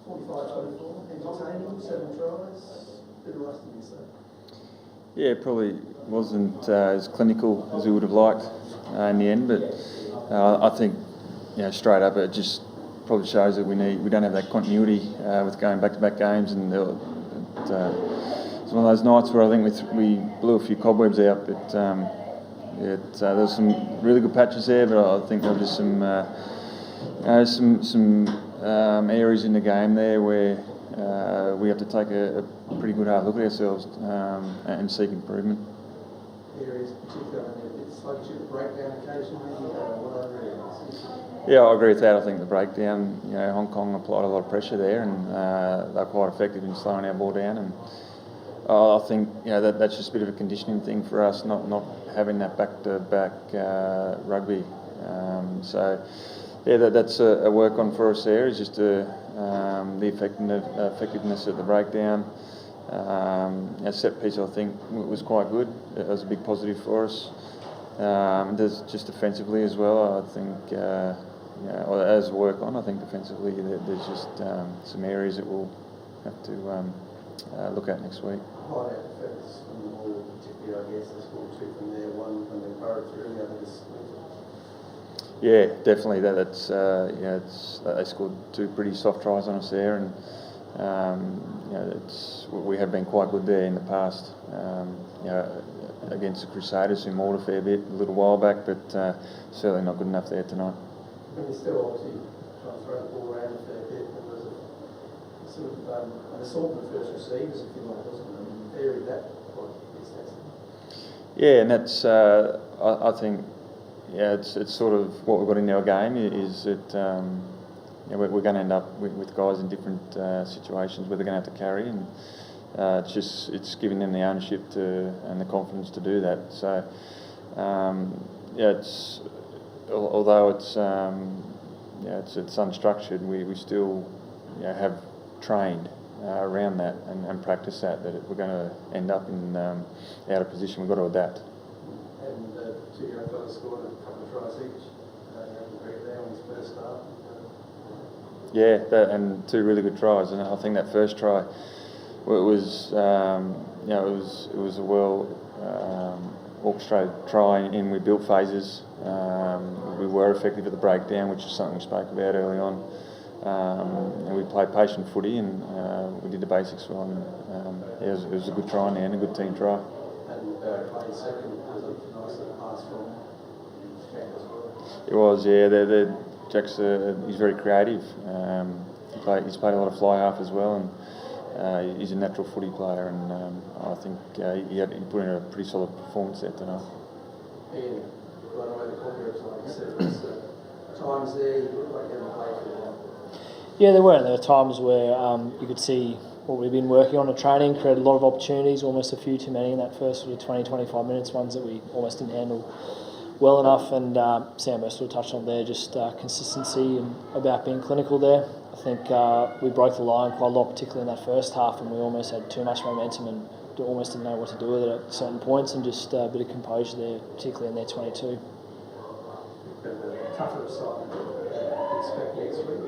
45-24, entertaining, 7 tries, bit of rustiness though. Yeah, probably wasn't as clinical as we would have liked in the end, but I think straight up it just probably shows that we don't have that continuity with going back-to-back games, and it's one of those nights where I think we blew a few cobwebs out, but there was some really good patches there, but I think there were just some areas in the game there where we have to take a pretty good hard look at ourselves and seek improvement. Areas particularly, it's like you breakdown occasionally, what other areas? Yeah, I agree with that. I think the breakdown, Hong Kong applied a lot of pressure there, and they're quite effective in slowing our ball down. And I think that's just a bit of a conditioning thing for us, not having that back-to-back rugby. That's a work on for us there. Is just the effectiveness of the breakdown. Our set piece, I think, was quite good. It was a big positive for us. There's just defensively as well. I think, as work on, I think defensively there's just some areas that we'll have to look at next week. Highlight defence from the ball, particularly, I guess, the score 2 from there, 1 from the burrow through, the other is. Yeah, definitely. They scored 2 pretty soft tries on us there, and we have been quite good there in the past. Against the Crusaders, who mauled a fair bit a little while back, but certainly not good enough there tonight. And you still obviously trying to throw the ball around a fair bit. There was a sort of an assault on the first receivers, if you like, wasn't it? In theory, that quite extensive. Yeah, and that's I think. Yeah, it's sort of what we've got in our game is that we're going to end up with guys in different situations where they're going to have to carry, and it's giving them the ownership and the confidence to do that. So although it's unstructured, we still have trained around that and practice that we're going to end up in out of position. We've got to adapt. And 2 young fellas scored a couple of tries each. There on his first start. Yeah, and 2 really good tries. And I think that first try, it was a well orchestrated try, and we built phases. We were effective at the breakdown, which is something we spoke about early on. And we played patient footy, and we did the basics well. And, it was a good try in the end, a good team try. And playing second was a nice little pass from Jack as well. It was, yeah. Jack's he's very creative. He's played a lot of fly half as well, and he's a natural footy player. And I think he put in a pretty solid performance there tonight. And right away the Conquerors, like you said, there's times there you look like you haven't played for a while. Yeah, there were. There were times where you could see what we've been working on in training, created a lot of opportunities, almost a few too many in that first sort of 20-25 minutes, ones that we almost didn't handle well enough. And Sam Mercer touched on there, just consistency and about being clinical there. I think we broke the line quite a lot, particularly in that first half, and we almost had too much momentum and almost didn't know what to do with it at certain points, and just a bit of composure there, particularly in their 22. Tougher side expect next week.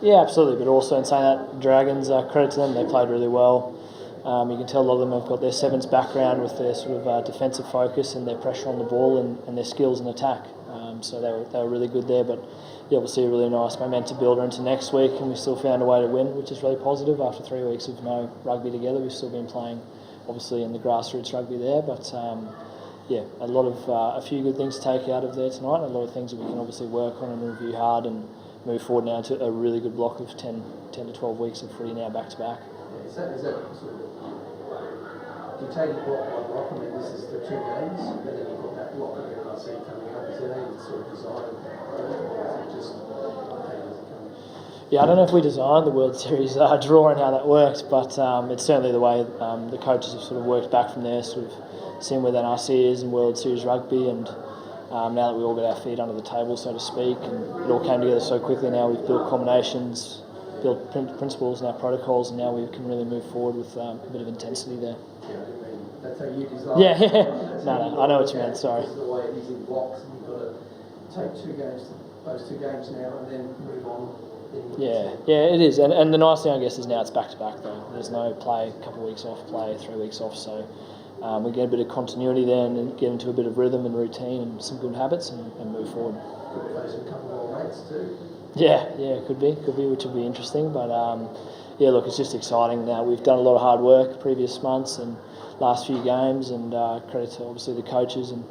Yeah, absolutely. But also in saying that, Dragons, credit to them, they played really well. You can tell a lot of them have got their sevens background with their sort of defensive focus and their pressure on the ball and their skills in attack. So they were really good there. But yeah, we'll see a really nice momentum builder into next week, and we still found a way to win, which is really positive. After 3 weeks of no rugby together, we've still been playing, obviously, in the grassroots rugby there. But yeah, a few good things to take out of there tonight, and a lot of things that we can obviously work on and review hard and move forward now to a really good block of 10 to 12 weeks of footy now back to back. Yeah, is that sort of, do you take it block by block? I mean, this is the 2 games, and then you've got that block of NRC coming up. Is there any sort of design, or is it just taking as it comes? Yeah, I don't know if we designed the World Series draw and how that works, but it's certainly the way the coaches have sort of worked back from there, sort of seeing where the NRC is in World Series rugby, and now that we all got our feet under the table, so to speak, and it all came together so quickly. Now we've built combinations, built principles and our protocols, and now we can really move forward with a bit of intensity there. Yeah, I mean, that's how you design. Yeah. No, I know what you meant. Sorry. It's the way it is in blocks, and you've got to take 2 games to those 2 games now and then move on? Yeah, it is. And the nice thing, I guess, is now it's back-to-back, though. There's no play, a couple of weeks off, play, 3 weeks off. So we get a bit of continuity there and get into a bit of rhythm and routine and some good habits and move forward. Could face a couple more mates too. Yeah, could be, which would be interesting. But yeah, look, it's just exciting now. We've done a lot of hard work previous months and last few games, and credit to obviously the coaches and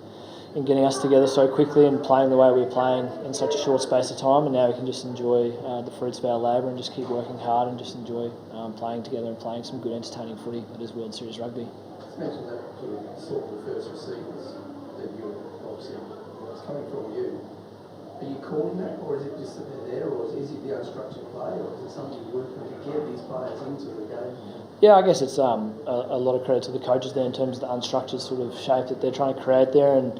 getting us together so quickly and playing the way we're playing in such a short space of time. And now we can just enjoy the fruits of our labour and just keep working hard and just enjoy playing together and playing some good entertaining footy that is World Series rugby. You mentioned that you saw the first receivers that you obviously it's coming from you. Are you calling that, or is it just that they're there, or is it the unstructured play, or is it something you're working to get these players into the game? Yeah, I guess it's a lot of credit to the coaches there in terms of the unstructured sort of shape that they're trying to create there, and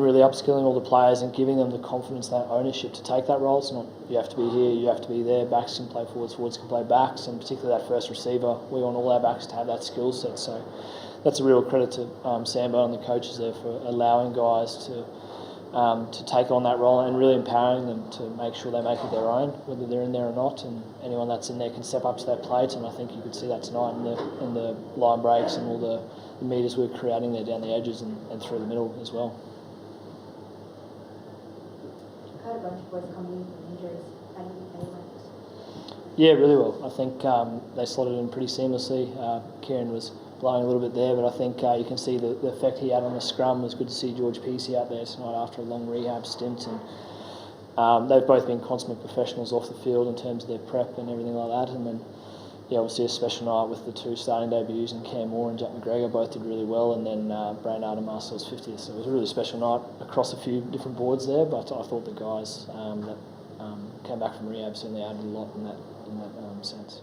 really upskilling all the players and giving them the confidence, that ownership to take that role. It's not you have to be here, you have to be there. Backs can play forwards, forwards can play backs, and particularly that first receiver, we want all our backs to have that skill set. So that's a real credit to Sambo and the coaches there for allowing guys to take on that role and really empowering them to make sure they make it their own, whether they're in there or not, and anyone that's in there can step up to that plate. And I think you could see that tonight in the line breaks and all the metres we're creating there down the edges and through the middle as well. Had a bunch of boys coming in from injuries. How do you feel? Yeah, really well. I think they slotted in pretty seamlessly. Kieran was blowing a little bit there, but I think you can see the effect he had on the scrum. It was good to see George Peacey out there tonight after a long rehab stint, and they've both been consummate professionals off the field in terms of their prep and everything like that. And then, yeah, obviously a special night with the 2 starting debuts, and Cam Moore and Jack McGregor both did really well, and then Brainard and Marcel's 50th. So it was a really special night across a few different boards there, but I thought the guys that came back from rehab certainly added a lot in that sense.